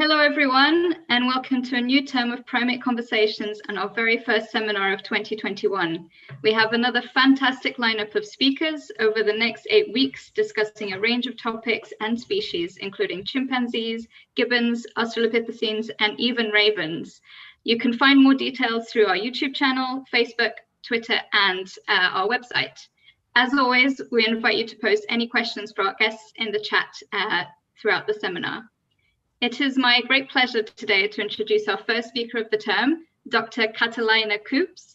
Hello everyone, and welcome to a new term of Primate Conversations and our very first seminar of 2021. We have another fantastic lineup of speakers over the next 8 weeks discussing a range of topics and species, including chimpanzees, gibbons, australopithecines, and even ravens. You can find more details through our YouTube channel, Facebook, Twitter, and our website. As always, we invite you to post any questions for our guests in the chat throughout the seminar. It is my great pleasure today to introduce our first speaker of the term, Dr. Kathelijne Koops.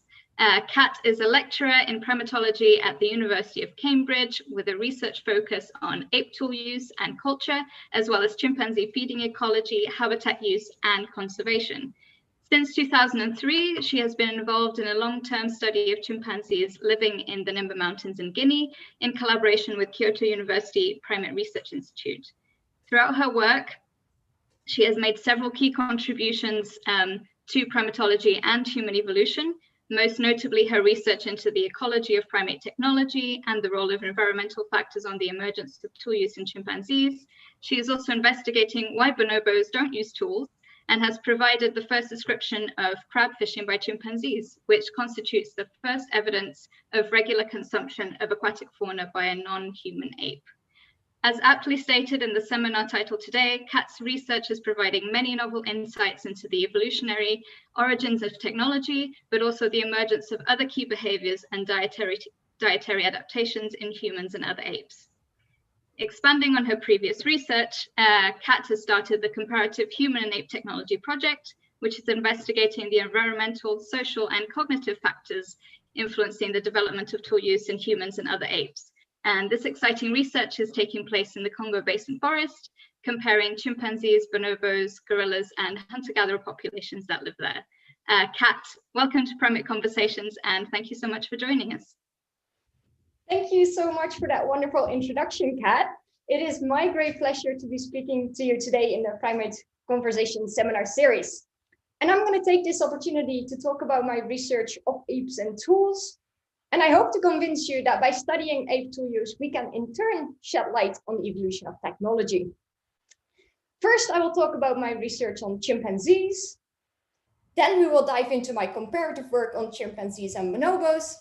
Kat is a lecturer in primatology at the University of Cambridge with a research focus on ape tool use and culture, as well as chimpanzee feeding ecology, habitat use, and conservation. Since 2003, she has been involved in a long-term study of chimpanzees living in the Nimba Mountains in Guinea in collaboration with Kyoto University Primate Research Institute. Throughout her work, she has made several key contributions to primatology and human evolution, most notably her research into the ecology of primate technology and the role of environmental factors on the emergence of tool use in chimpanzees. She is also investigating why bonobos don't use tools and has provided the first description of crab fishing by chimpanzees, which constitutes the first evidence of regular consumption of aquatic fauna by a non-human ape. As aptly stated in the seminar title today, Kat's research is providing many novel insights into the evolutionary origins of technology, but also the emergence of other key behaviors and dietary adaptations in humans and other apes. Expanding on her previous research, Kat has started the Comparative Human and Ape Technology Project, which is investigating the environmental, social, and cognitive factors influencing the development of tool use in humans and other apes. And this exciting research is taking place in the Congo Basin Forest, comparing chimpanzees, bonobos, gorillas, and hunter-gatherer populations that live there. Kat, welcome to Primate Conversations, and thank you so much for joining us. Thank you so much for that wonderful introduction, Kat. It is my great pleasure to be speaking to you today in the Primate Conversations seminar series. And I'm going to take this opportunity to talk about my research of apes and tools. And I hope to convince you that by studying ape tool use, we can in turn shed light on the evolution of technology. First, I will talk about my research on chimpanzees. Then we will dive into my comparative work on chimpanzees and bonobos.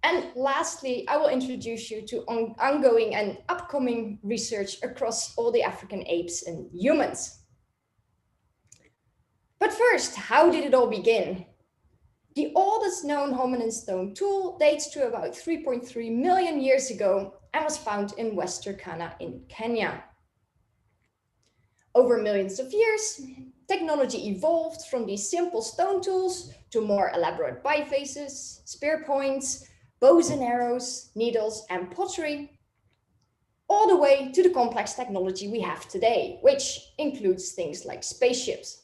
And lastly, I will introduce you to ongoing and upcoming research across all the African apes and humans. But first, how did it all begin? The oldest known hominin stone tool dates to about 3.3 million years ago and was found in West Turkana in Kenya. Over millions of years, technology evolved from these simple stone tools to more elaborate bifaces, spear points, bows and arrows, needles, and pottery, all the way to the complex technology we have today, which includes things like spaceships.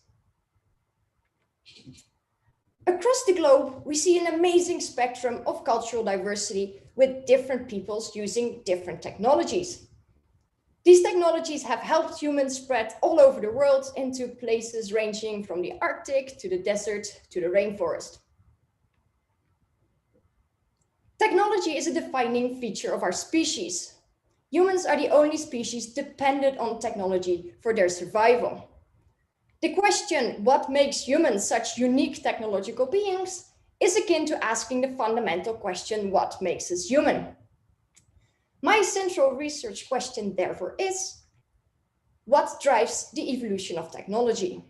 Across the globe, we see an amazing spectrum of cultural diversity with different peoples using different technologies. These technologies have helped humans spread all over the world into places ranging from the Arctic to the desert to the rainforest. Technology is a defining feature of our species. Humans are the only species dependent on technology for their survival. The question, what makes humans such unique technological beings, is akin to asking the fundamental question, what makes us human? My central research question, therefore, is, what drives the evolution of technology?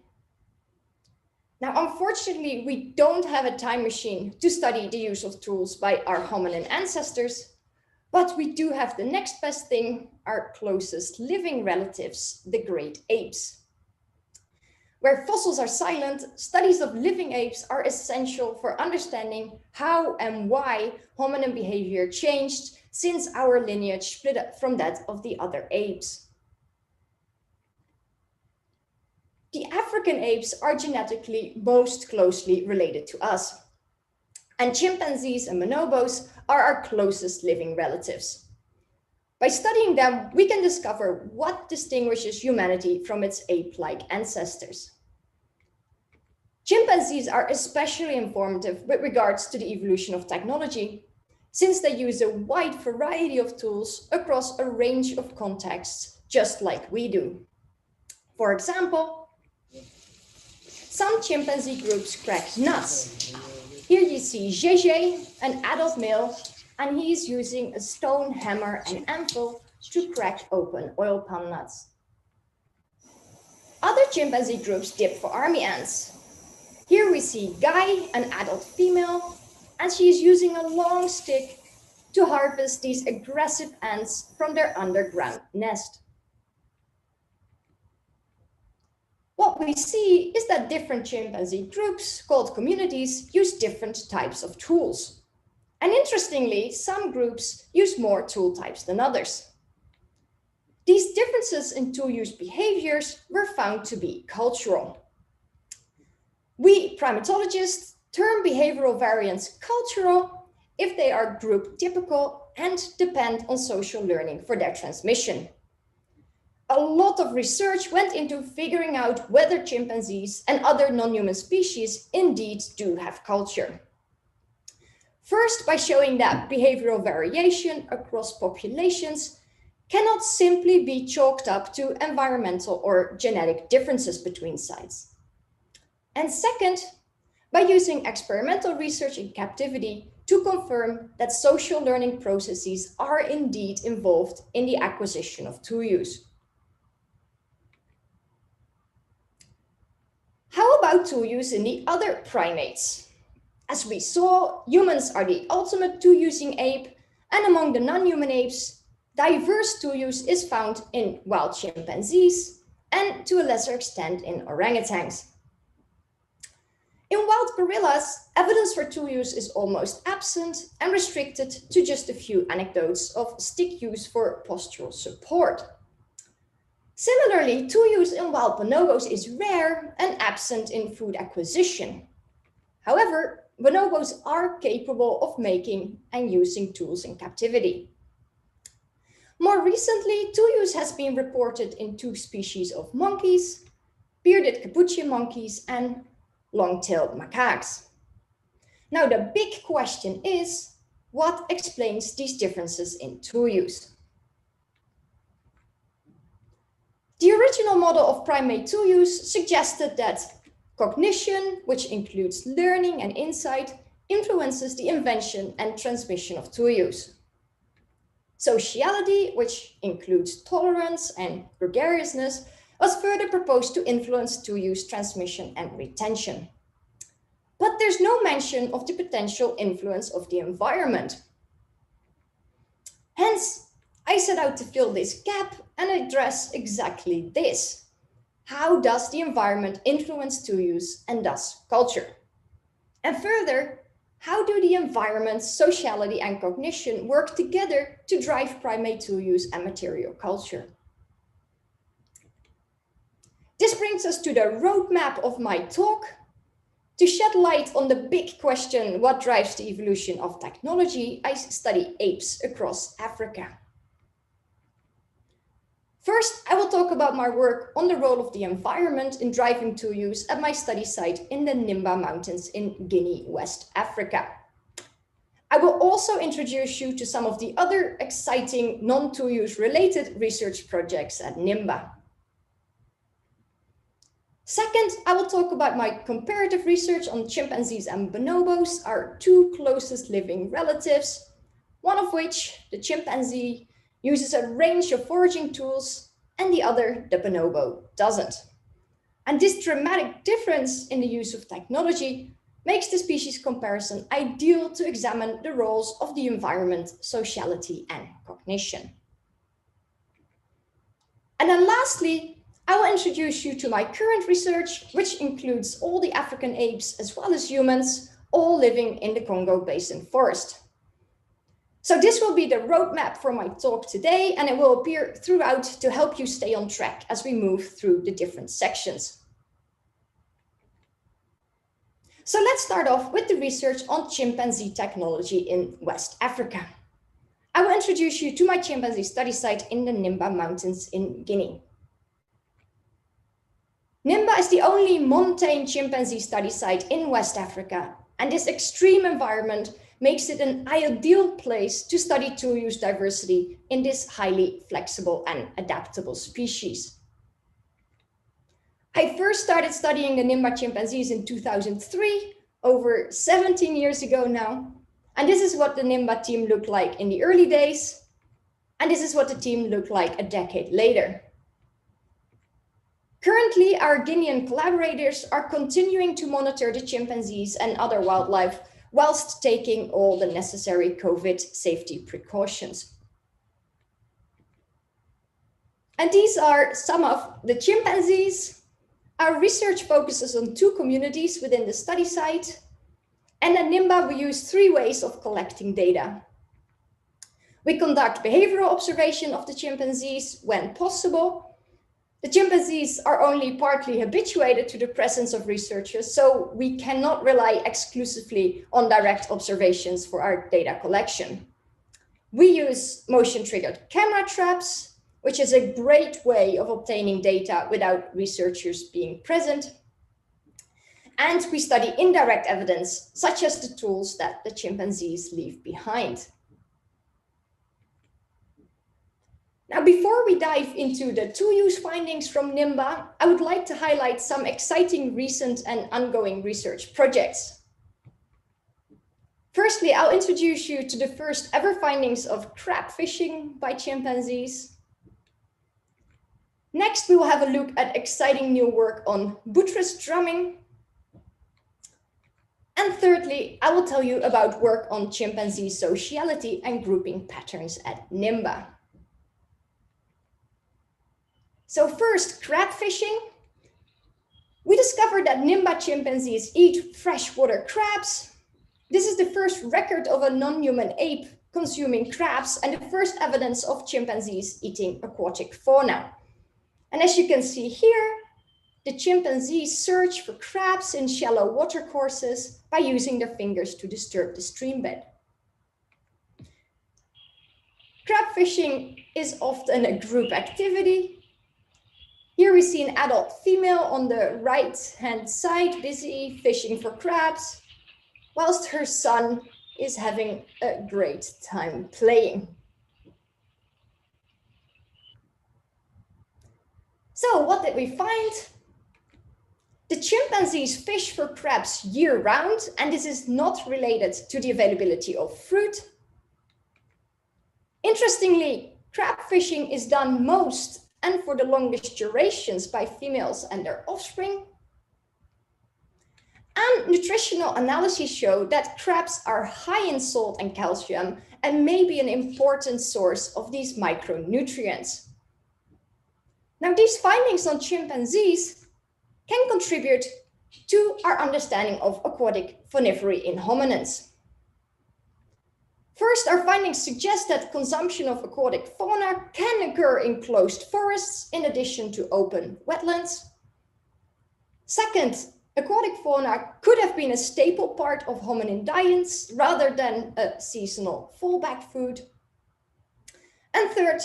Now, unfortunately, we don't have a time machine to study the use of tools by our hominin ancestors, but we do have the next best thing, our closest living relatives, the great apes. Where fossils are silent, studies of living apes are essential for understanding how and why hominin behavior changed since our lineage split up from that of the other apes. The African apes are genetically most closely related to us, and chimpanzees and bonobos are our closest living relatives. By studying them, we can discover what distinguishes humanity from its ape-like ancestors. Chimpanzees are especially informative with regards to the evolution of technology, since they use a wide variety of tools across a range of contexts, just like we do. For example, some chimpanzee groups crack nuts. Here you see JJ, an adult male, and he's using a stone hammer and anvil to crack open oil palm nuts. Other chimpanzee groups dip for army ants. Here we see Guy, an adult female, and she is using a long stick to harvest these aggressive ants from their underground nest. What we see is that different chimpanzee groups, called communities, use different types of tools. And interestingly, some groups use more tool types than others. These differences in tool use behaviors were found to be cultural. We primatologists term behavioral variants cultural if they are group typical and depend on social learning for their transmission. A lot of research went into figuring out whether chimpanzees and other non-human species indeed do have culture. First, by showing that behavioral variation across populations cannot simply be chalked up to environmental or genetic differences between sites. And second, by using experimental research in captivity to confirm that social learning processes are indeed involved in the acquisition of tool use. How about tool use in the other primates? As we saw, humans are the ultimate tool-using ape, and among the non-human apes, diverse tool use is found in wild chimpanzees and to a lesser extent in orangutans. In wild gorillas, evidence for tool use is almost absent and restricted to just a few anecdotes of stick use for postural support. Similarly, tool use in wild bonobos is rare and absent in food acquisition. However, bonobos are capable of making and using tools in captivity. More recently, tool use has been reported in 2 species of monkeys, bearded capuchin monkeys and long-tailed macaques. Now, the big question is, what explains these differences in tool use? The original model of primate tool use suggested that cognition, which includes learning and insight, influences the invention and transmission of tool use. Sociality, which includes tolerance and gregariousness, was further proposed to influence tool use transmission and retention. But there's no mention of the potential influence of the environment. Hence, I set out to fill this gap and address exactly this. How does the environment influence tool use and thus culture? And further, how do the environment, sociality, and cognition work together to drive primate tool use and material culture? This brings us to the roadmap of my talk. To shed light on the big question, what drives the evolution of technology, I study apes across Africa. First, I will talk about my work on the role of the environment in driving tool use at my study site in the Nimba Mountains in Guinea, West Africa. I will also introduce you to some of the other exciting non-tool use related research projects at Nimba. Second, I will talk about my comparative research on chimpanzees and bonobos, our 2 closest living relatives, one of which, the chimpanzee, uses a range of foraging tools, and the other, the bonobo, doesn't. And this dramatic difference in the use of technology makes the species comparison ideal to examine the roles of the environment, sociality, and cognition. And then lastly, I will introduce you to my current research, which includes all the African apes as well as humans, all living in the Congo Basin forest. So this will be the roadmap for my talk today, and it will appear throughout to help you stay on track as we move through the different sections. So let's start off with the research on chimpanzee technology in West Africa. I will introduce you to my chimpanzee study site in the Nimba Mountains in Guinea. Nimba is the only montane chimpanzee study site in West Africa, and this extreme environment makes it an ideal place to study tool use diversity in this highly flexible and adaptable species. I first started studying the Nimba chimpanzees in 2003, over 17 years ago now. And this is what the Nimba team looked like in the early days. And this is what the team looked like a decade later. Currently, our Guinean collaborators are continuing to monitor the chimpanzees and other wildlife whilst taking all the necessary COVID safety precautions. And these are some of the chimpanzees. Our research focuses on 2 communities within the study site. And at Nimba, we use 3 ways of collecting data. We conduct behavioral observation of the chimpanzees when possible. The chimpanzees are only partly habituated to the presence of researchers, so we cannot rely exclusively on direct observations for our data collection. We use motion-triggered camera traps, which is a great way of obtaining data without researchers being present. And we study indirect evidence, such as the tools that the chimpanzees leave behind. Now, before we dive into the two-use findings from Nimba, I would like to highlight some exciting recent and ongoing research projects. Firstly, I'll introduce you to the first ever findings of crab fishing by chimpanzees. Next, we will have a look at exciting new work on buttress drumming. And thirdly, I will tell you about work on chimpanzee sociality and grouping patterns at Nimba. So first, crab fishing. We discovered that Nimba chimpanzees eat freshwater crabs. This is the first record of a non-human ape consuming crabs and the first evidence of chimpanzees eating aquatic fauna. And as you can see here, the chimpanzees search for crabs in shallow watercourses by using their fingers to disturb the stream bed. Crab fishing is often a group activity. Here we see an adult female on the right-hand side busy fishing for crabs, whilst her son is having a great time playing. So what did we find? The chimpanzees fish for crabs year-round, and this is not related to the availability of fruit. Interestingly, crab fishing is done most and for the longest durations by females and their offspring. And nutritional analyses show that crabs are high in salt and calcium and may be an important source of these micronutrients. Now, these findings on chimpanzees can contribute to our understanding of aquatic faunifery in hominins. First, our findings suggest that consumption of aquatic fauna can occur in closed forests in addition to open wetlands. Second, aquatic fauna could have been a staple part of hominin diets rather than a seasonal fallback food. And third,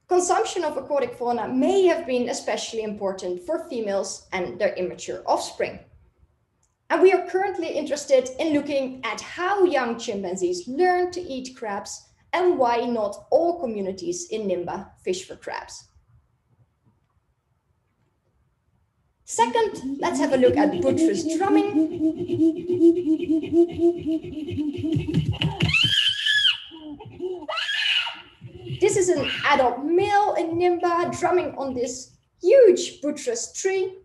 consumption of aquatic fauna may have been especially important for females and their immature offspring. And we are currently interested in looking at how young chimpanzees learn to eat crabs and why not all communities in Nimba fish for crabs. Second, let's have a look at buttress drumming. This is an adult male in Nimba drumming on this huge buttress tree.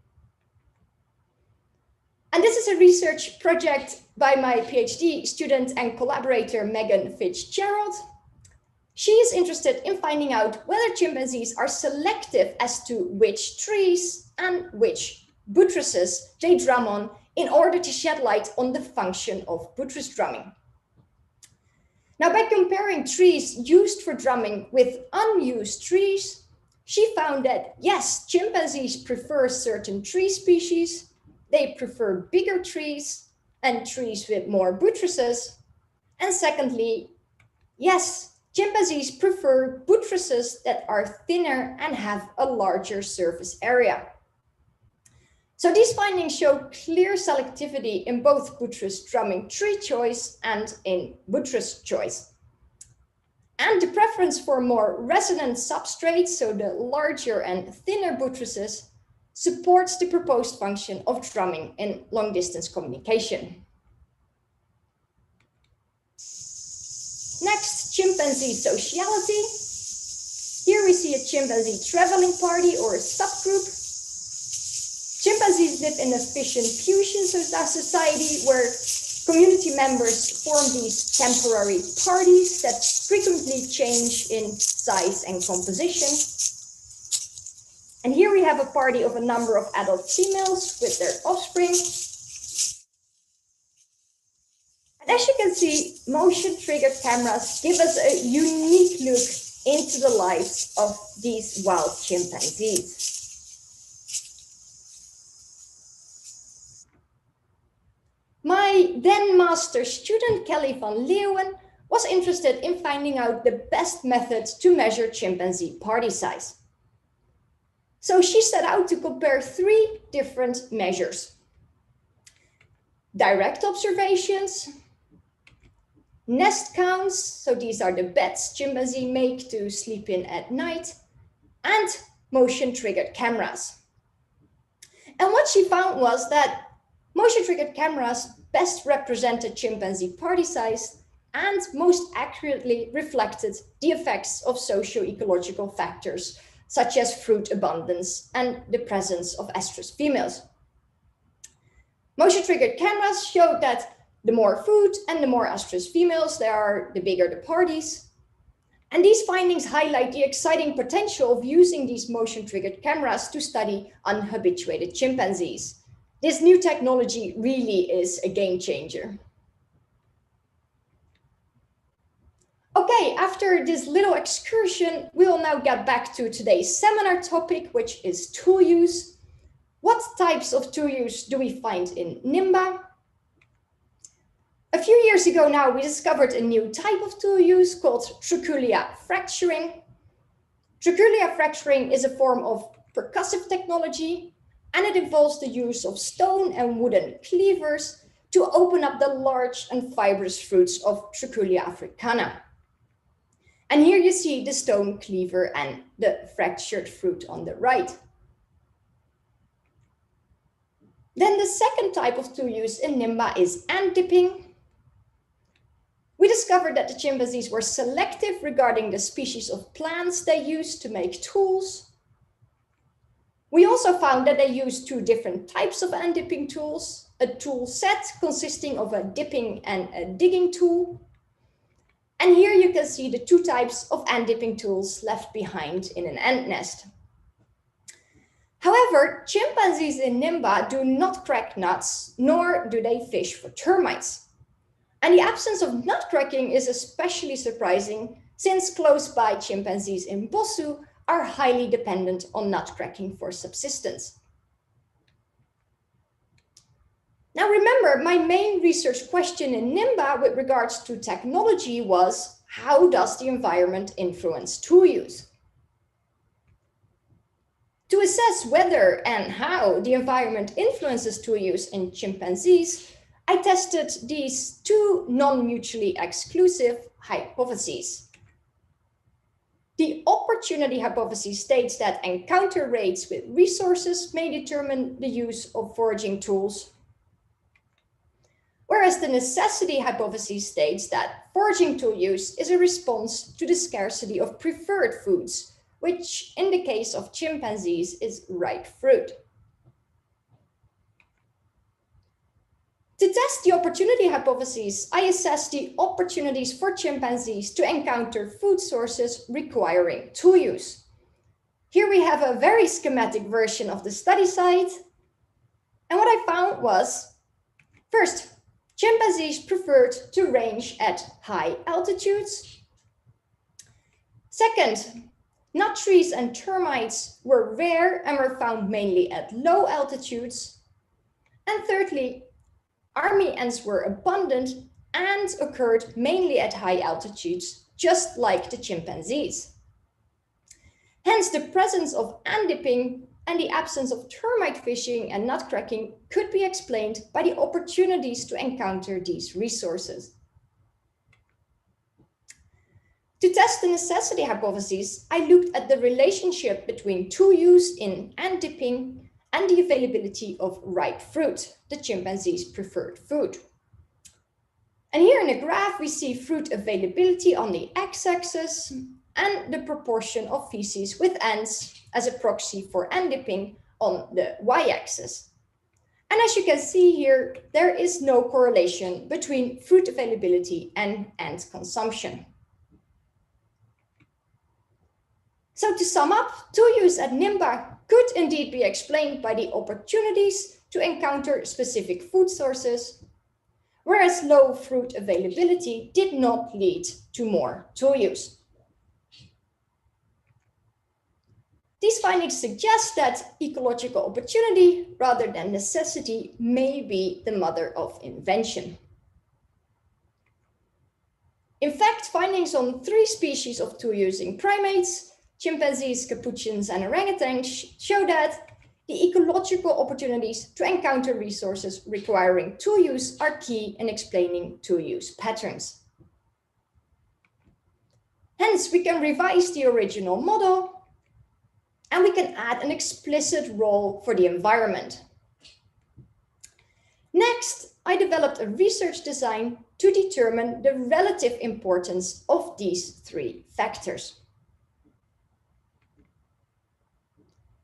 And this is a research project by my PhD student and collaborator, Megan Fitzgerald. She is interested in finding out whether chimpanzees are selective as to which trees and which buttresses they drum on in order to shed light on the function of buttress drumming. Now, by comparing trees used for drumming with unused trees, she found that yes, chimpanzees prefer certain tree species. They prefer bigger trees and trees with more buttresses. And secondly, yes, chimpanzees prefer buttresses that are thinner and have a larger surface area. So these findings show clear selectivity in both buttress drumming tree choice and in buttress choice. And the preference for more resonant substrates, so the larger and thinner buttresses, supports the proposed function of drumming in long-distance communication. Next, chimpanzee sociality. Here we see a chimpanzee traveling party or a subgroup. Chimpanzees live in a fission fusion society where community members form these temporary parties that frequently change in size and composition. And here we have a party of a number of adult females with their offspring. And as you can see, motion-triggered cameras give us a unique look into the lives of these wild chimpanzees. My then master student, Kelly van Leeuwen, was interested in finding out the best method to measure chimpanzee party size. So she set out to compare 3 different measures: direct observations, nest counts, so these are the beds chimpanzees make to sleep in at night, and motion-triggered cameras. And what she found was that motion-triggered cameras best represented chimpanzee party size and most accurately reflected the effects of socio-ecological factors such as food abundance and the presence of estrus females. Motion-triggered cameras showed that the more food and the more estrus females there are, the bigger the parties. And these findings highlight the exciting potential of using these motion-triggered cameras to study unhabituated chimpanzees. This new technology really is a game changer. Okay, after this little excursion, we will now get back to today's seminar topic, which is tool use. What types of tool use do we find in Nimba? A few years ago now, we discovered a new type of tool use called trochlear fracturing. Trochlear fracturing is a form of percussive technology, and it involves the use of stone and wooden cleavers to open up the large and fibrous fruits of Trochlear africana. And here you see the stone cleaver and the fractured fruit on the right. Then the second type of tool use in Nimba is ant dipping. We discovered that the chimpanzees were selective regarding the species of plants they used to make tools. We also found that they used 2 different types of ant dipping tools, a tool set consisting of a dipping and a digging tool. And here you can see the 2 types of ant dipping tools left behind in an ant nest. However, chimpanzees in Nimba do not crack nuts, nor do they fish for termites. And the absence of nut cracking is especially surprising, since close by chimpanzees in Bosu are highly dependent on nut cracking for subsistence. Now remember, my main research question in Nimba with regards to technology was, how does the environment influence tool use? To assess whether and how the environment influences tool use in chimpanzees, I tested these 2 non-mutually exclusive hypotheses. The opportunity hypothesis states that encounter rates with resources may determine the use of foraging tools, whereas the necessity hypothesis states that foraging tool use is a response to the scarcity of preferred foods, which in the case of chimpanzees is ripe fruit. To test the opportunity hypothesis, I assessed the opportunities for chimpanzees to encounter food sources requiring tool use. Here we have a very schematic version of the study site. And what I found was, first, chimpanzees preferred to range at high altitudes. Second, nut trees and termites were rare and were found mainly at low altitudes. And thirdly, army ants were abundant and occurred mainly at high altitudes, just like the chimpanzees. Hence, the presence of ant dipping and the absence of termite fishing and nut cracking could be explained by the opportunities to encounter these resources. To test the necessity hypothesis, I looked at the relationship between tool use in ant dipping and the availability of ripe fruit, the chimpanzee's preferred food. And here in the graph, we see fruit availability on the x-axis and the proportion of feces with ants as a proxy for ant dipping on the y-axis. And as you can see here, there is no correlation between fruit availability and ant consumption. So to sum up, tool use at Nimba could indeed be explained by the opportunities to encounter specific food sources, whereas low fruit availability did not lead to more tool use. These findings suggest that ecological opportunity rather than necessity may be the mother of invention. In fact, findings on 3 species of tool-using primates, chimpanzees, capuchins, and orangutans, show that the ecological opportunities to encounter resources requiring tool use are key in explaining tool use patterns. Hence, we can revise the original model and we can add an explicit role for the environment. Next, I developed a research design to determine the relative importance of these 3 factors.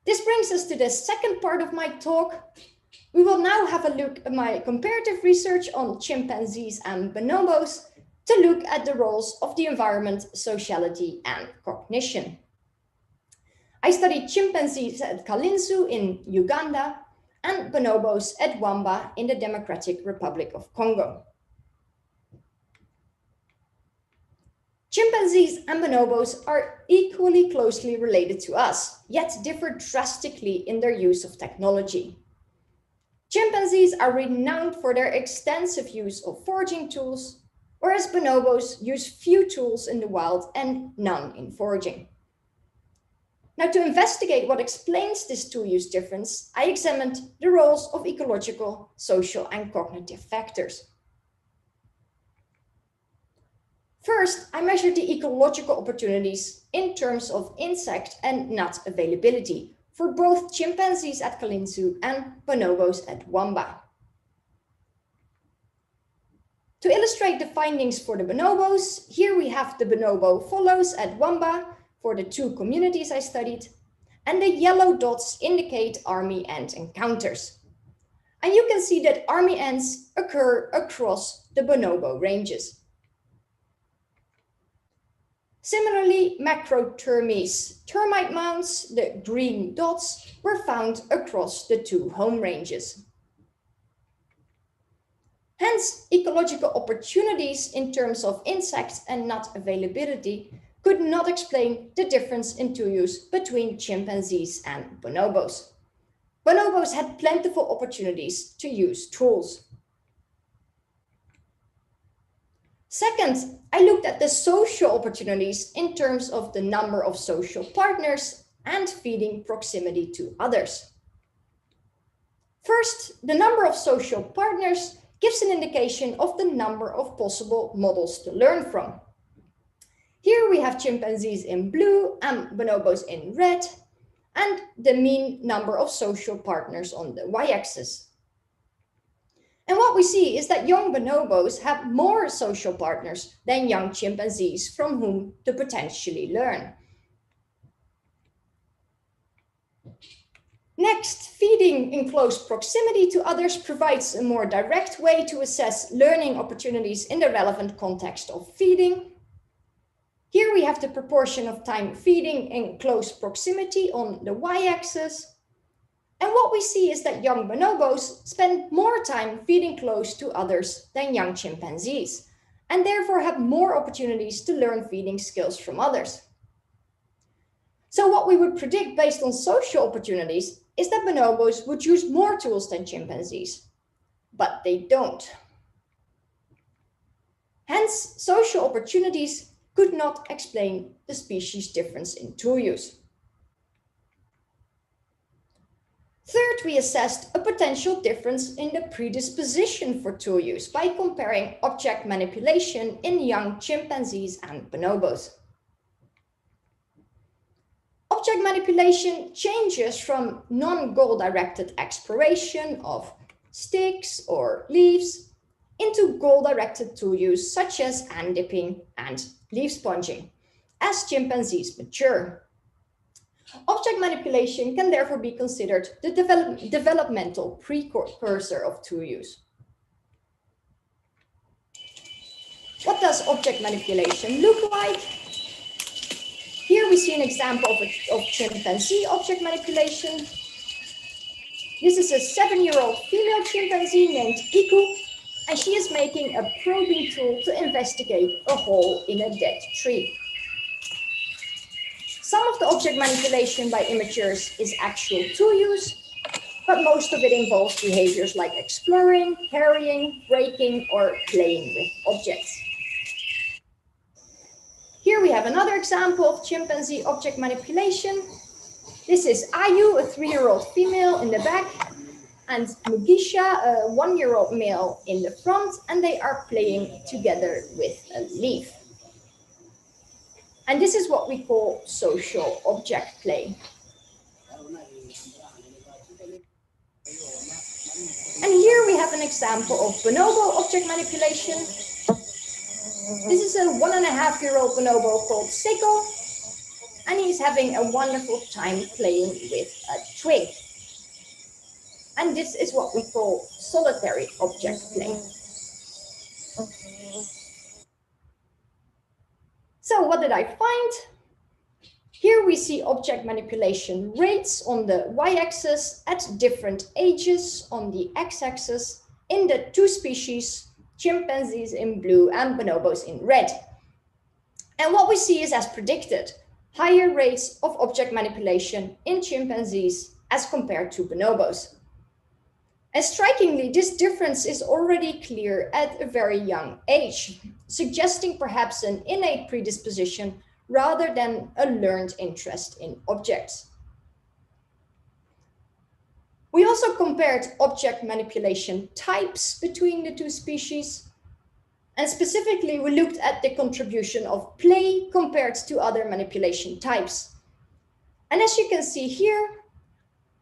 This brings us to the second part of my talk. We will now have a look at my comparative research on chimpanzees and bonobos to look at the roles of the environment, sociality, and cognition. I studied chimpanzees at Kathelijne in Uganda and bonobos at Wamba in the Democratic Republic of Congo. Chimpanzees and bonobos are equally closely related to us, yet differ drastically in their use of technology. Chimpanzees are renowned for their extensive use of foraging tools, whereas bonobos use few tools in the wild and none in foraging. Now, to investigate what explains this tool use difference, I examined the roles of ecological, social, and cognitive factors. First, I measured the ecological opportunities in terms of insect and nut availability for both chimpanzees at Kathelijne and bonobos at Wamba. To illustrate the findings for the bonobos, here we have the bonobo follows at Wamba for the 2 communities I studied, and the yellow dots indicate army ant encounters. And you can see that army ants occur across the bonobo ranges. Similarly, macrothermes termite mounds, the green dots, were found across the 2 home ranges. Hence, ecological opportunities in terms of insect and nut availability could not explain the difference in tool use between chimpanzees and bonobos. Bonobos had plentiful opportunities to use tools. Second, I looked at the social opportunities in terms of the number of social partners and feeding proximity to others. First, the number of social partners gives an indication of the number of possible models to learn from. Here we have chimpanzees in blue and bonobos in red, and the mean number of social partners on the y-axis. And what we see is that young bonobos have more social partners than young chimpanzees from whom to potentially learn. Next, feeding in close proximity to others provides a more direct way to assess learning opportunities in the relevant context of feeding. Here we have the proportion of time feeding in close proximity on the y-axis. And what we see is that young bonobos spend more time feeding close to others than young chimpanzees, and therefore have more opportunities to learn feeding skills from others. So what we would predict based on social opportunities is that bonobos would use more tools than chimpanzees, but they don't. Hence, social opportunities could not explain the species difference in tool use. Third, we assessed a potential difference in the predisposition for tool use by comparing object manipulation in young chimpanzees and bonobos. Object manipulation changes from non-goal-directed exploration of sticks or leaves into goal-directed tool use such as hand dipping and leaf sponging as chimpanzees mature. Object manipulation can therefore be considered the developmental precursor of tool use. What does object manipulation look like? Here we see an example of chimpanzee object manipulation. This is a 7-year-old female chimpanzee named Kiku, and she is making a probing tool to investigate a hole in a dead tree. Some of the object manipulation by immatures is actual tool use, but most of it involves behaviors like exploring, harrying, breaking, or playing with objects. Here we have another example of chimpanzee object manipulation. This is Ayu, a 3-year-old female in the back, and Mugisha, a 1-year-old male in the front, and they are playing together with a leaf. And this is what we call social object play. And here we have an example of bonobo object manipulation. This is a 1.5-year-old bonobo called Seiko, and he's having a wonderful time playing with a twig. And this is what we call solitary object play. So what did I find? Here we see object manipulation rates on the y-axis at different ages on the x-axis in the two species, chimpanzees in blue and bonobos in red. And what we see is, as predicted, higher rates of object manipulation in chimpanzees as compared to bonobos. And strikingly, this difference is already clear at a very young age, suggesting perhaps an innate predisposition rather than a learned interest in objects. We also compared object manipulation types between the two species. And specifically, we looked at the contribution of play compared to other manipulation types. And as you can see here,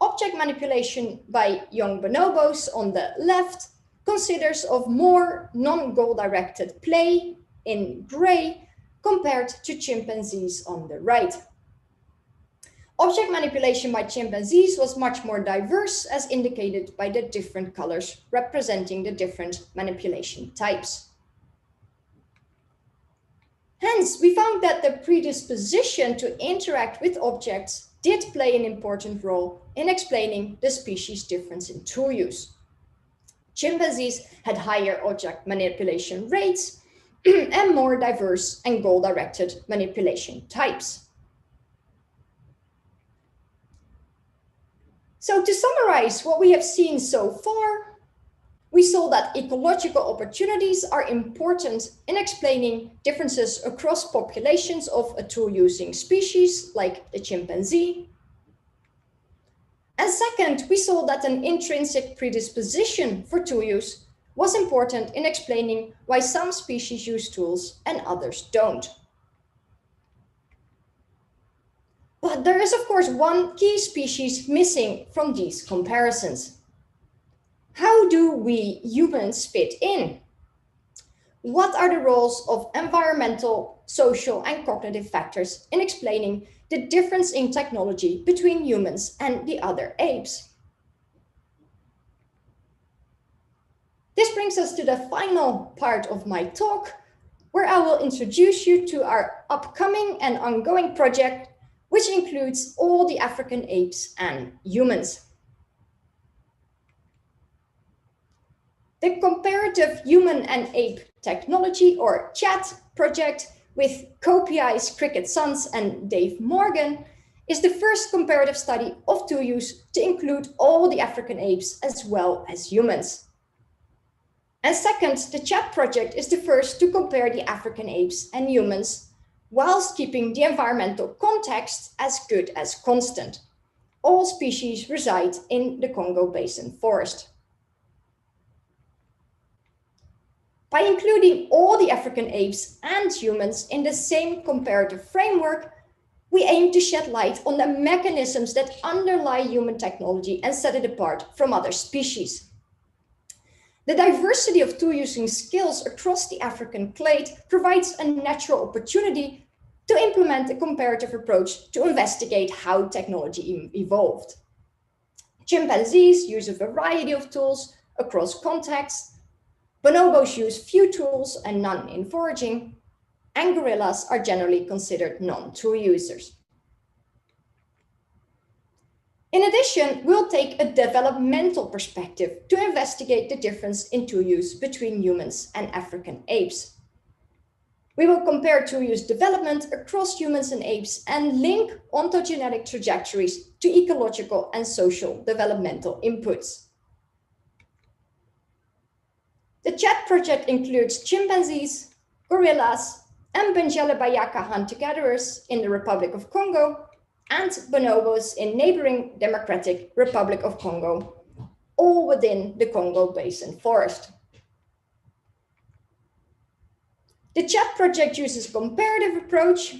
object manipulation by young bonobos on the left considers of more non-goal-directed play in gray compared to chimpanzees on the right. Object manipulation by chimpanzees was much more diverse, as indicated by the different colors representing the different manipulation types. Hence, we found that the predisposition to interact with objects did play an important role in explaining the species difference in tool use. Chimpanzees had higher object manipulation rates and more diverse and goal-directed manipulation types. So to summarize what we have seen so far, we saw that ecological opportunities are important in explaining differences across populations of a tool-using species like the chimpanzee. And second, we saw that an intrinsic predisposition for tool use was important in explaining why some species use tools and others don't. But there is, of course, one key species missing from these comparisons. How do we humans fit in? What are the roles of environmental, social, and cognitive factors in explaining the difference in technology between humans and the other apes? This brings us to the final part of my talk, where I will introduce you to our upcoming and ongoing project, which includes all the African apes and humans. The Comparative Human and Ape Technology, or CHAT project, with Koops, Cricket Sons, and Dave Morgan, is the first comparative study of tool use to include all the African apes as well as humans. And second, the CHAT project is the first to compare the African apes and humans whilst keeping the environmental context as good as constant. All species reside in the Congo Basin forest. By including all the African apes and humans in the same comparative framework, we aim to shed light on the mechanisms that underlie human technology and set it apart from other species. The diversity of tool-using skills across the African clade provides a natural opportunity to implement a comparative approach to investigate how technology evolved. Chimpanzees use a variety of tools across contexts. Bonobos use few tools and none in foraging, and gorillas are generally considered non-tool users. In addition, we'll take a developmental perspective to investigate the difference in tool use between humans and African apes. We will compare tool use development across humans and apes and link ontogenetic trajectories to ecological and social developmental inputs. The chat project includes chimpanzees, gorillas, and Bengele Bayaka hunter-gatherers in the Republic of Congo, and bonobos in neighboring Democratic Republic of Congo, all within the Congo Basin Forest. The chat project uses a comparative approach.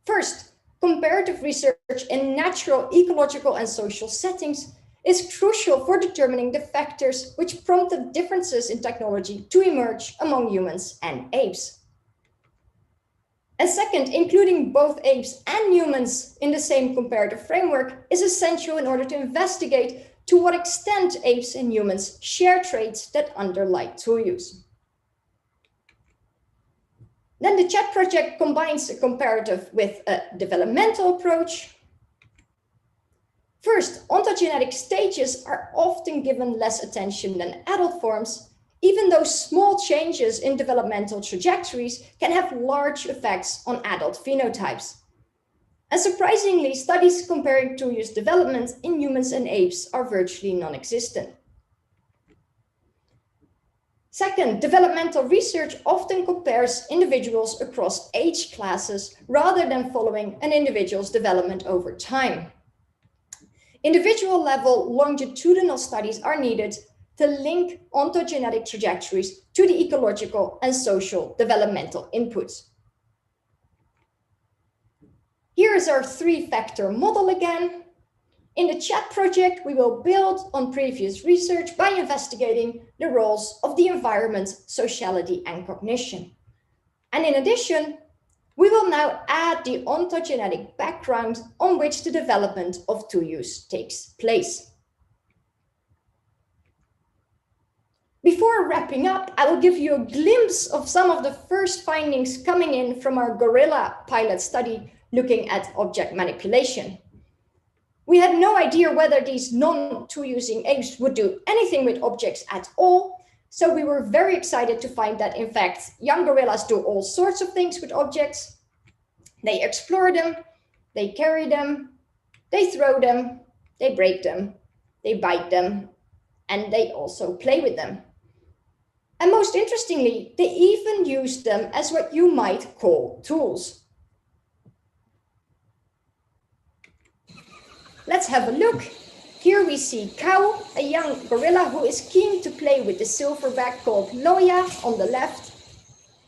First, comparative research in natural, ecological, and social settings is crucial for determining the factors which prompted differences in technology to emerge among humans and apes. And second, including both apes and humans in the same comparative framework is essential in order to investigate to what extent apes and humans share traits that underlie tool use. Then the chat project combines a comparative with a developmental approach. First, ontogenetic stages are often given less attention than adult forms, even though small changes in developmental trajectories can have large effects on adult phenotypes. And surprisingly, studies comparing tool use development in humans and apes are virtually non-existent. Second, developmental research often compares individuals across age classes rather than following an individual's development over time. Individual level longitudinal studies are needed to link ontogenetic trajectories to the ecological and social developmental inputs. Here is our three-factor model again. In the chat project, we will build on previous research by investigating the roles of the environment, sociality, and cognition. And in addition, we will now add the ontogenetic background on which the development of tool use takes place. Before wrapping up, I will give you a glimpse of some of the first findings coming in from our gorilla pilot study looking at object manipulation. We had no idea whether these non-tool using apes would do anything with objects at all, so we were very excited to find that in fact, young gorillas do all sorts of things with objects. They explore them, they carry them, they throw them, they break them, they bite them, and they also play with them. And most interestingly, they even use them as what you might call tools. Let's have a look. Here we see Cow, a young gorilla who is keen to play with the silverback called Loya on the left.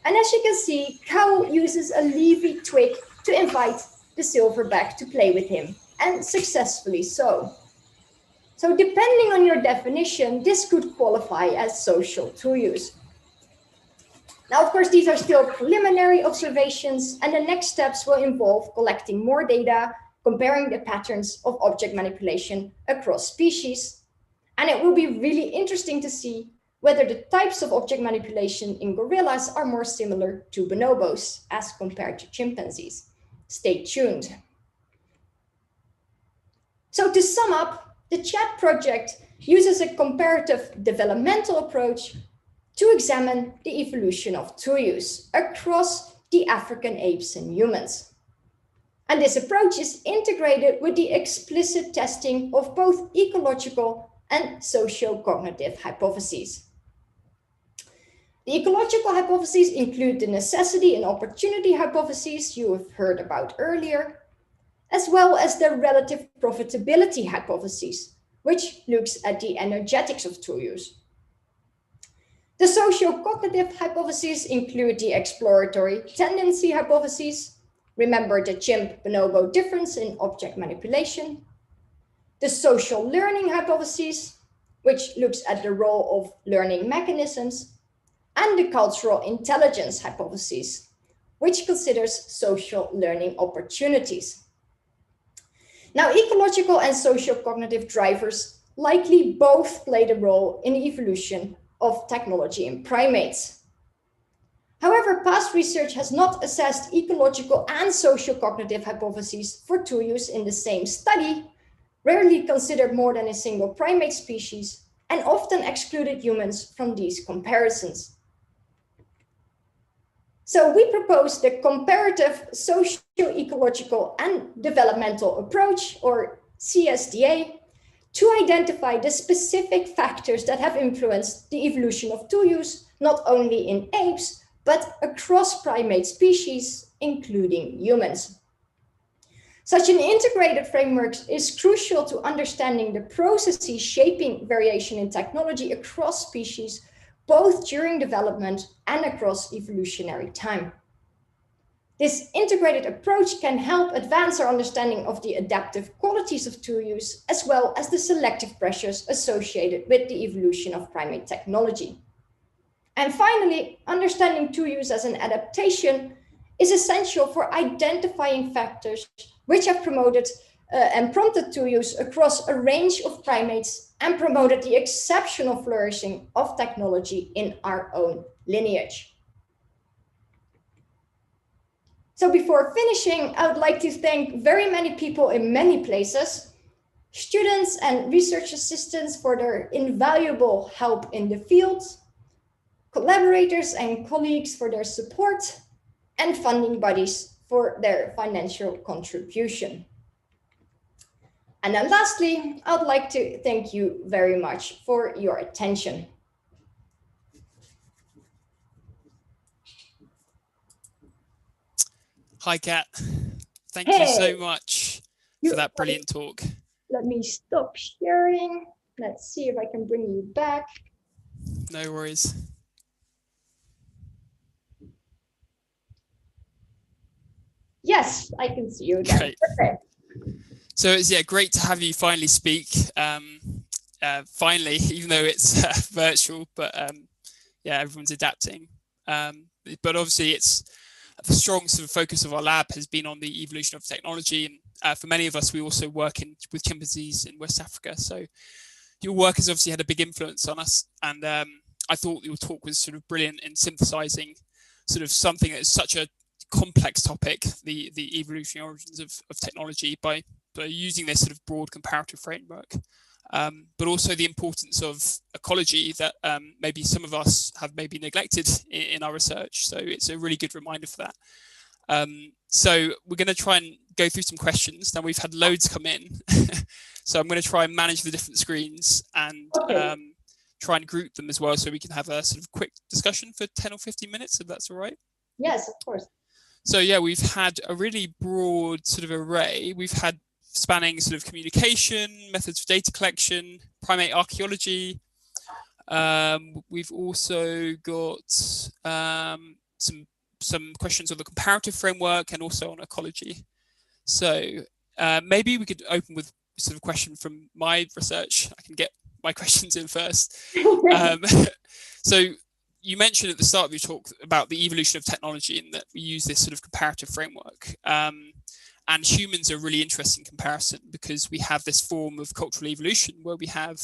And as you can see, Cow uses a leafy twig to invite the silverback to play with him, and successfully so. So depending on your definition, this could qualify as social tool use. Now, of course, these are still preliminary observations, and the next steps will involve collecting more data, comparing the patterns of object manipulation across species. And it will be really interesting to see whether the types of object manipulation in gorillas are more similar to bonobos as compared to chimpanzees. Stay tuned. So to sum up, the chat project uses a comparative developmental approach to examine the evolution of tool use across the African apes and humans. And this approach is integrated with the explicit testing of both ecological and socio-cognitive hypotheses. The ecological hypotheses include the necessity and opportunity hypotheses you have heard about earlier, as well as the relative profitability hypothesis, which looks at the energetics of tool use. The socio-cognitive hypotheses include the exploratory tendency hypothesis, Remember the chimp-bonobo difference in object manipulation. The social learning hypothesis, which looks at the role of learning mechanisms. And the cultural intelligence hypothesis, which considers social learning opportunities. Now, ecological and social cognitive drivers likely both played a role in the evolution of technology in primates. However, past research has not assessed ecological and social cognitive hypotheses for tool use in the same study, rarely considered more than a single primate species, and often excluded humans from these comparisons. So we propose the comparative socio-ecological and developmental approach, or CSDA, to identify the specific factors that have influenced the evolution of tool use, not only in apes, but across primate species, including humans. Such an integrated framework is crucial to understanding the processes shaping variation in technology across species, both during development and across evolutionary time. This integrated approach can help advance our understanding of the adaptive qualities of tool use, as well as the selective pressures associated with the evolution of primate technology. And finally, understanding tool use as an adaptation is essential for identifying factors which have promoted and prompted tool use across a range of primates and promoted the exceptional flourishing of technology in our own lineage. So before finishing, I would like to thank very many people in many places, students and research assistants for their invaluable help in the field, collaborators and colleagues for their support, and funding bodies for their financial contribution. And then lastly, I would like to thank you very much for your attention. Hi, Kat. Thank you so much for that brilliant talk. Let me stop sharing. Let's see if I can bring you back. No worries. Yes, I can see you again. Great. Perfect. So it's great to have you finally speak. Finally, even though it's virtual, but everyone's adapting. But obviously, it's the strong sort of focus of our lab has been on the evolution of technology, and for many of us, we also work with chimpanzees in West Africa. So your work has obviously had a big influence on us, and I thought your talk was sort of brilliant in synthesizing sort of something that is such a complex topic, the evolutionary origins of technology, by using this sort of broad comparative framework, but also the importance of ecology that maybe some of us have maybe neglected in our research. So it's a really good reminder for that. So we're going to try and go through some questions. Now we've had loads come in, so I'm going to try and manage the different screens and try and group them as well, so we can have a sort of quick discussion for 10 or 15 minutes, if that's all right. Yes, of course. So yeah, we've had a really broad sort of array. We've had spanning sort of communication, methods for data collection, primate archaeology. We've also got some questions on the comparative framework and also on ecology. So maybe we could open with sort of a question from my research. I can get my questions in first. So you mentioned at the start of your talk about the evolution of technology and that we use this sort of comparative framework. And humans are a really interesting comparison because we have this form of cultural evolution where we have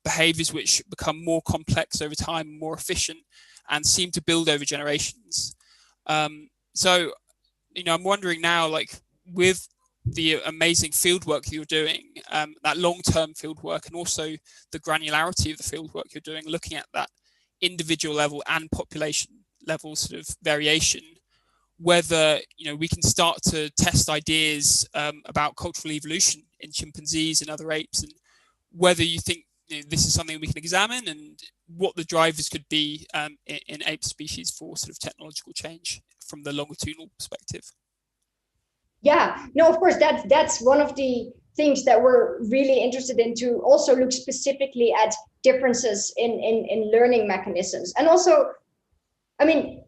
behaviors which become more complex over time, more efficient, and seem to build over generations. So, I'm wondering now, like with the amazing fieldwork you're doing, that long-term fieldwork, and also the granularity of the fieldwork you're doing, looking at that individual level and population level sort of variation, whether we can start to test ideas about cultural evolution in chimpanzees and other apes, and whether you think this is something we can examine, and what the drivers could be in ape species for sort of technological change from the longitudinal perspective. Yeah, no, of course, that's one of the things that we're really interested in, to also look specifically at differences in learning mechanisms. And also, I mean,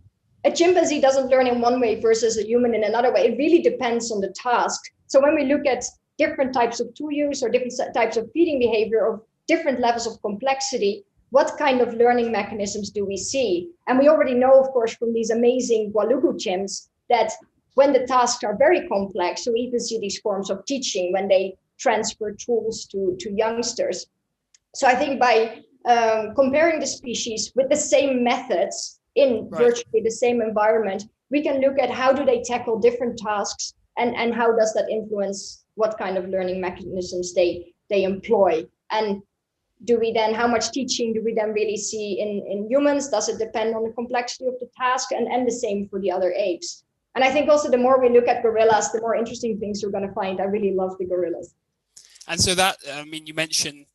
a chimpanzee doesn't learn in one way versus a human in another way. It really depends on the task. So when we look at different types of tool use or different types of feeding behavior or different levels of complexity, what kind of learning mechanisms do we see? And we already know, of course, from these amazing Walugu chimps that when the tasks are very complex, we even see these forms of teaching when they transfer tools to youngsters. So I think by comparing the species with the same methods in virtually the same environment, we can look at how do they tackle different tasks and how does that influence what kind of learning mechanisms they employ. And do we then, how much teaching do we then really see in humans? Does it depend on the complexity of the task? And the same for the other apes. And I think also the more we look at gorillas, the more interesting things we're going to find. I really love the gorillas. And so that, I mean, you mentioned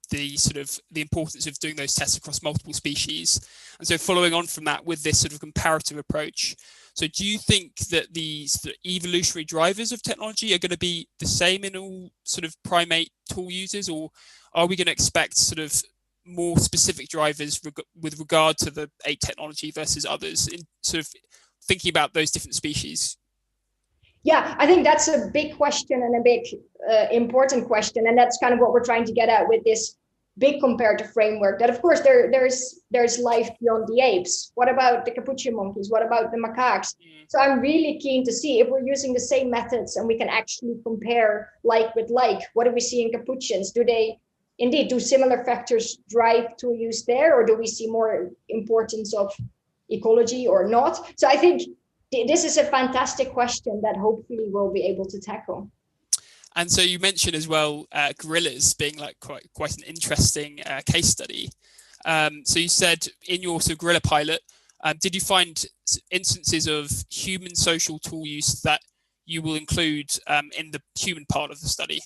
the sort of the importance of doing those tests across multiple species. And so following on from that with this sort of comparative approach, so do you think that these sort of evolutionary drivers of technology are going to be the same in all sort of primate tool users, or are we going to expect sort of more specific drivers with regard to the ape technology versus others, in sort of thinking about those different species? Yeah, I think that's a big question and a big important question. And that's kind of what we're trying to get at with this big comparative framework, that of course there's life beyond the apes. What about the capuchin monkeys? What about the macaques? So I'm really keen to see if we're using the same methods and we can actually compare like with like. What do we see in capuchins? Do they indeed, do similar factors drive tool use there, or do we see more importance of ecology or not? So I think this is a fantastic question that hopefully we'll be able to tackle. And so you mentioned as well gorillas being like quite an interesting case study. So you said in your sort of gorilla pilot, did you find instances of human social tool use that you will include in the human part of the study?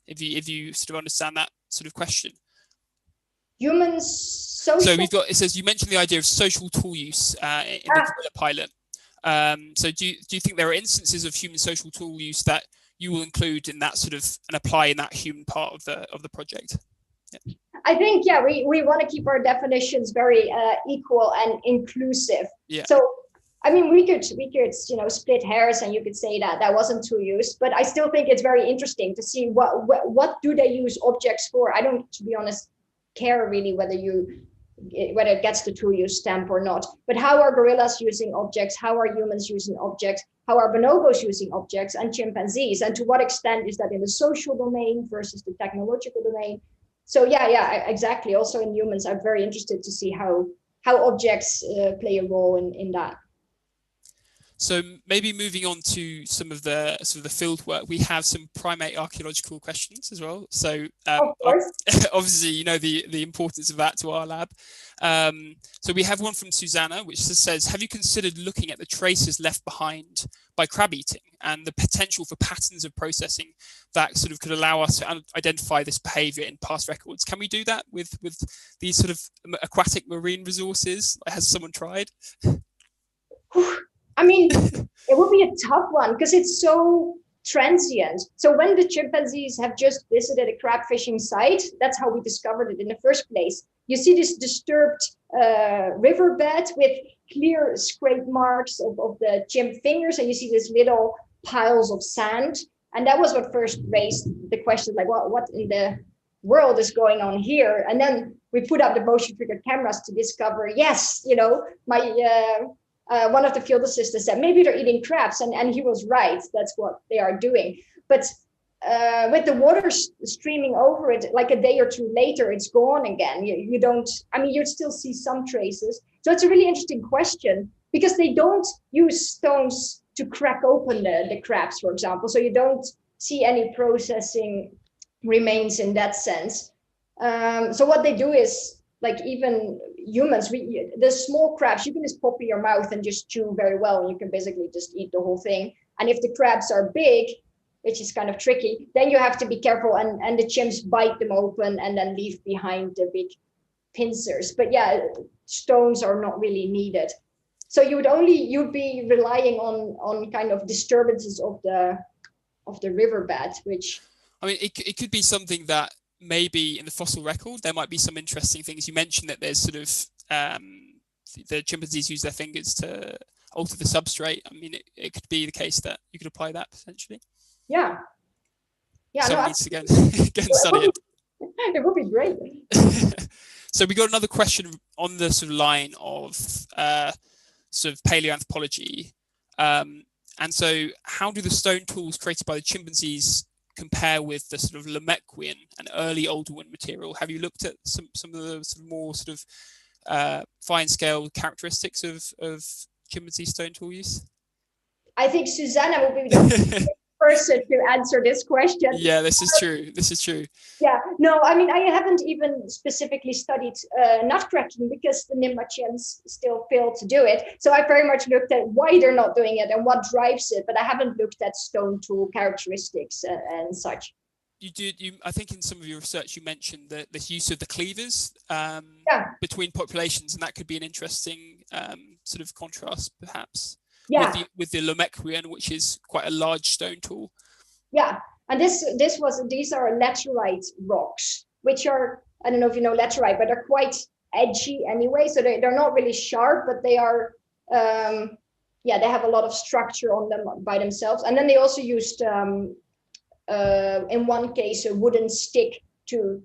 If you sort of understand that sort of question. Humans social. So we've got, it says you mentioned the idea of social tool use in the gorilla pilot. So do you think there are instances of human social tool use that you will include in that sort of and apply in that human part of the project? Yeah. I think, yeah, we want to keep our definitions very equal and inclusive. Yeah. So, I mean, we could split hairs and you could say that wasn't tool use, but I still think it's very interesting to see what do they use objects for. I don't, to be honest, care really whether it gets the tool use stamp or not, but how are gorillas using objects? How are humans using objects? How are bonobos using objects and chimpanzees? And to what extent is that in the social domain versus the technological domain? So yeah, exactly. Also in humans, I'm very interested to see how objects play a role in that. So maybe moving on to some of the sort of the field work, we have some primate archaeological questions as well. So obviously, you know the importance of that to our lab. So we have one from Susanna, which says, have you considered looking at the traces left behind by crab eating and the potential for patterns of processing that sort of could allow us to identify this behavior in past records? Can we do that with these sort of aquatic marine resources? Has someone tried? I mean, it would be a tough one because it's so transient. So when the chimpanzees have just visited a crab fishing site, that's how we discovered it in the first place. You see this disturbed riverbed with clear scrape marks of the chimp fingers, and you see these little piles of sand. And that was what first raised the question, like, what in the world is going on here? And then we put up the motion triggered cameras to discover, yes, one of the field assistants said, maybe they're eating crabs. And he was right. That's what they are doing. But with the water streaming over it, like a day or two later, it's gone again. You still see some traces. So it's a really interesting question because they don't use stones to crack open the crabs, for example. So you don't see any processing remains in that sense. So what they do is, like even humans, the small crabs, you can just pop in your mouth and just chew very well, and you can basically just eat the whole thing. And if the crabs are big, which is kind of tricky, then you have to be careful, and the chimps bite them open and then leave behind the big pincers. But yeah, stones are not really needed. So you'd be relying on kind of disturbances of the riverbed, which, I mean, it could be something that maybe in the fossil record there might be some interesting things. You mentioned that there's sort of the chimpanzees use their fingers to alter the substrate. I mean, it could be the case that you could apply that potentially. Yeah. Yeah. Someone needs to go and study it. It would be great. So we got another question on the sort of line of sort of paleoanthropology. And so how do the stone tools created by the chimpanzees compare with the sort of Lamequian and early Oldowan material? Have you looked at some of the sort of more sort of fine scale characteristics of chimpanzee stone tool use? I think Susanna will be the person to answer this question. Yeah, this is true. This is true. Yeah, no, I mean, I haven't even specifically studied nutcracking because the Nimba chimps still fail to do it. So I very much looked at why they're not doing it and what drives it, but I haven't looked at stone tool characteristics and such. I think in some of your research you mentioned that the use of the cleavers between populations, and that could be an interesting sort of contrast, perhaps. Yeah. With the Lamequian, which is quite a large stone tool. Yeah, and these are laterite rocks, which are, I don't know if you know laterite, but they're quite edgy anyway. So they're not really sharp, but they are, they have a lot of structure on them by themselves. And then they also used, in one case, a wooden stick to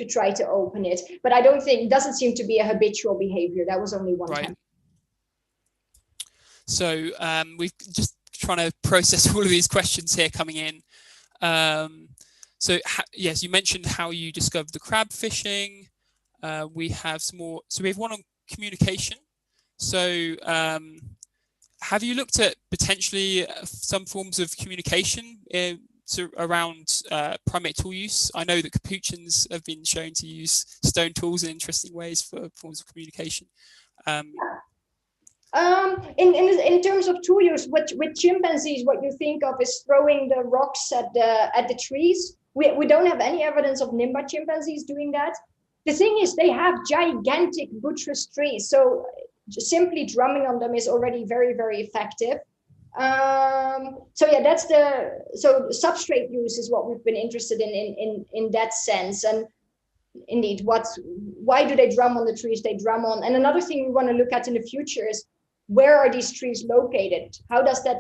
try to open it. But it doesn't seem to be a habitual behavior. That was only one time. So we're just trying to process all of these questions here coming in. Yes, you mentioned how you discovered the crab fishing. We have some more. So we have one on communication. So have you looked at potentially some forms of communication around primate tool use? I know that capuchins have been shown to use stone tools in interesting ways for forms of communication. In terms of tool use, with chimpanzees, what you think of is throwing the rocks at the trees. We don't have any evidence of Nimba chimpanzees doing that. The thing is, they have gigantic buttress trees, so simply drumming on them is already very, very effective. So substrate use is what we've been interested in that sense. And indeed, why do they drum on the trees they drum on? And another thing we want to look at in the future is, where are these trees located? How does that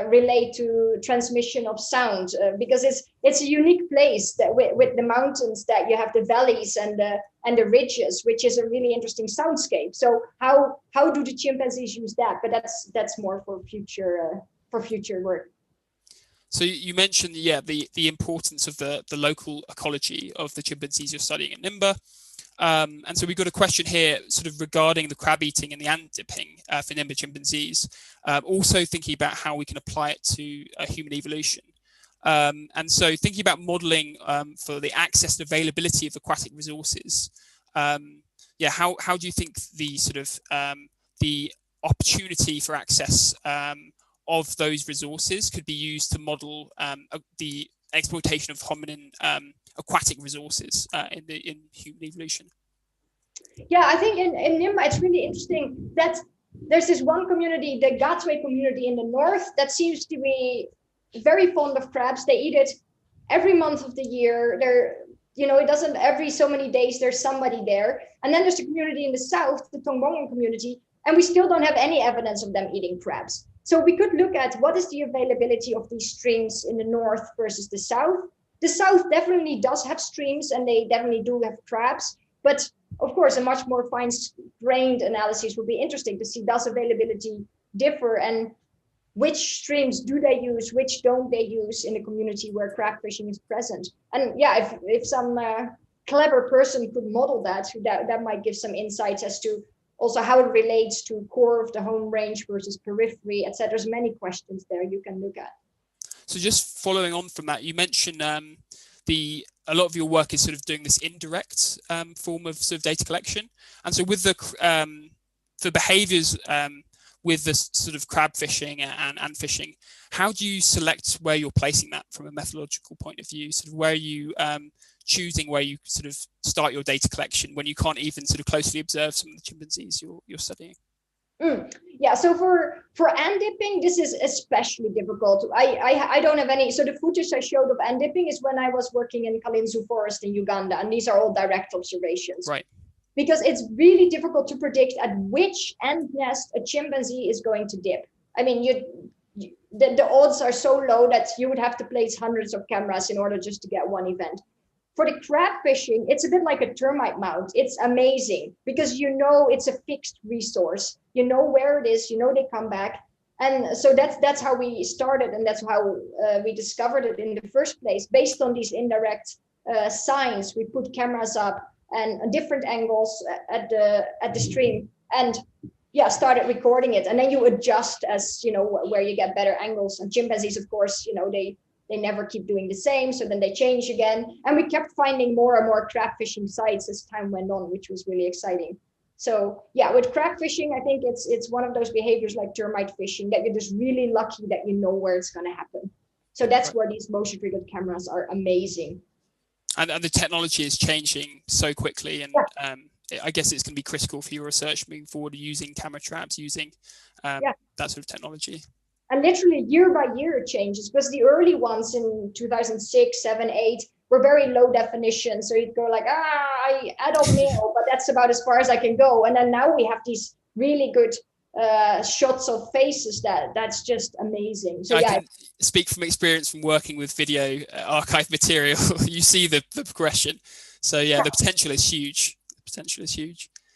relate to transmission of sound? Because it's a unique place that with the mountains, that you have the valleys and the ridges, which is a really interesting soundscape. So how do the chimpanzees use that? But that's more for future work. So you mentioned the importance of the local ecology of the chimpanzees you're studying in Nimba. And so we've got a question here sort of regarding the crab eating and the ant dipping for Nimba chimpanzees, also thinking about how we can apply it to human evolution. And so thinking about modeling for the access and availability of aquatic resources, how do you think the sort of the opportunity for access of those resources could be used to model the exploitation of hominin aquatic resources in human evolution? Yeah, I think in Nimba, it's really interesting that there's this one community, the Gatwe community in the north, that seems to be very fond of crabs. They eat it every month of the year. It doesn't, every so many days there's somebody there. And then there's the community in the south, the Tongbongan community, and we still don't have any evidence of them eating crabs. So we could look at what is the availability of these streams in the north versus the south. The south definitely does have streams, and they definitely do have crabs. But of course, a much more fine-grained analysis would be interesting to see, does availability differ, and which streams do they use, which don't they use in a community where crab fishing is present. And yeah, if some clever person could model that might give some insights as to also how it relates to core of the home range versus periphery, etc. There's many questions there you can look at. So just following on from that, you mentioned a lot of your work is sort of doing this indirect form of sort of data collection, and so with the behaviours with the sort of crab fishing and ant fishing, how do you select where you're placing that from a methodological point of view? Sort of where are you choosing where you sort of start your data collection when you can't even sort of closely observe some of the chimpanzees you're studying? Yeah, so for ant dipping, this is especially difficult. I don't have any. So the footage I showed of ant dipping is when I was working in Kalinzu Forest in Uganda, and these are all direct observations. Right. because it's really difficult to predict at which ant nest a chimpanzee is going to dip. I mean, the odds are so low that you would have to place hundreds of cameras in order just to get one event. For the crab fishing, it's a bit like a termite mound. It's amazing because you know it's a fixed resource. You know where it is, you know they come back. And so that's how we started, and that's how we discovered it in the first place. Based on these indirect signs, we put cameras up and different angles at the stream, and yeah, started recording it. And then you adjust as you know where you get better angles. And chimpanzees, of course, you know they never keep doing the same, so then they change again. And we kept finding more and more crab fishing sites as time went on, which was really exciting. So yeah, with crab fishing, I think it's one of those behaviors like termite fishing that you're just really lucky that you know where it's going to happen. So that's where these motion triggered cameras are amazing. And the technology is changing so quickly, and I guess it's going to be critical for your research moving forward, using camera traps, using that sort of technology. And literally year by year it changes, because the early ones in 2006, 7, 8 were very low definition. So you'd go like, adult male, but that's about as far as I can go. And then now we have these really good shots of faces that's just amazing. So I can speak from experience from working with video archive material. You see the progression. So the potential is huge.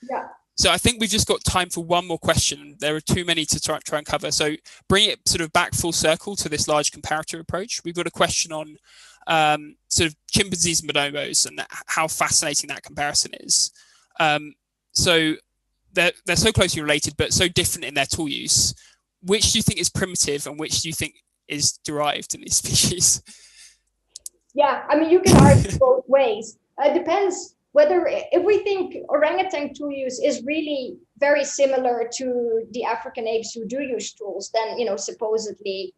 Yeah. So I think we've just got time for one more question. There are too many to try and cover. So bring it sort of back full circle to this large comparative approach. We've got a question on sort of chimpanzees and bonobos and how fascinating that comparison is. So they're so closely related, but so different in their tool use. Which do you think is primitive and which do you think is derived in these species? Yeah, I mean, you can argue both ways. It depends whether, if we think orangutan tool use is really very similar to the African apes who do use tools, then, you know, supposedly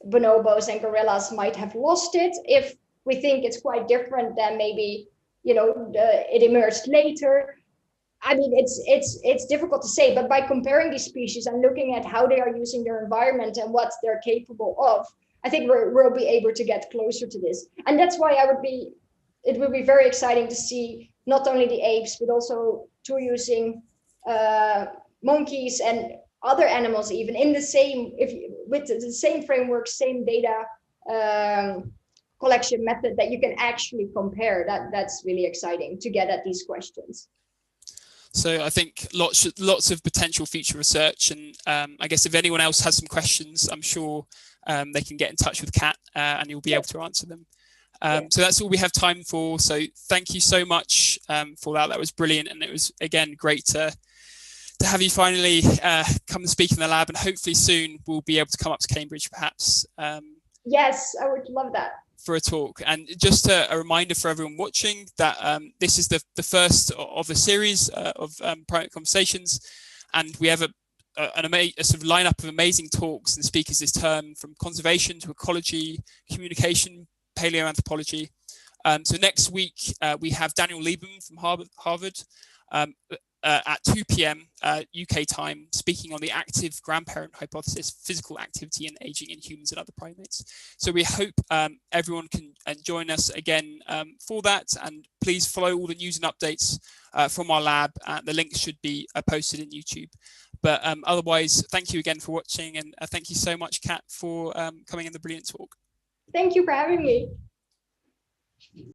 bonobos and gorillas might have lost it. If we think it's quite different, then maybe, you know, it emerged later. I mean, it's difficult to say, but by comparing these species and looking at how they are using their environment and what they're capable of, I think we'll be able to get closer to this. And that's why it will be very exciting to see not only the apes, but also tool using monkeys and other animals, even in the same, with the same framework, same data collection method that you can actually compare. That's really exciting to get at these questions. So I think lots of potential future research, and I guess if anyone else has some questions, I'm sure they can get in touch with Kat and you'll be able to answer them. So that's all we have time for. So thank you so much for that. That was brilliant, and it was again great to have you finally come and speak in the lab, and hopefully soon we'll be able to come up to Cambridge perhaps. Yes, I would love that. For a talk. And just a reminder for everyone watching that this is the first of a series of Primate Conversations, and we have a sort of lineup of amazing talks and speakers this term, from conservation to ecology, communication, paleoanthropology. So next week we have Daniel Lieberman from Harvard at 2 p.m. UK time, speaking on the active grandparent hypothesis, physical activity and aging in humans and other primates. So we hope everyone can join us again for that, and please follow all the news and updates from our lab. The links should be posted in YouTube. But otherwise, thank you again for watching, and thank you so much, Kat, for coming in the brilliant talk. Thank you for having me.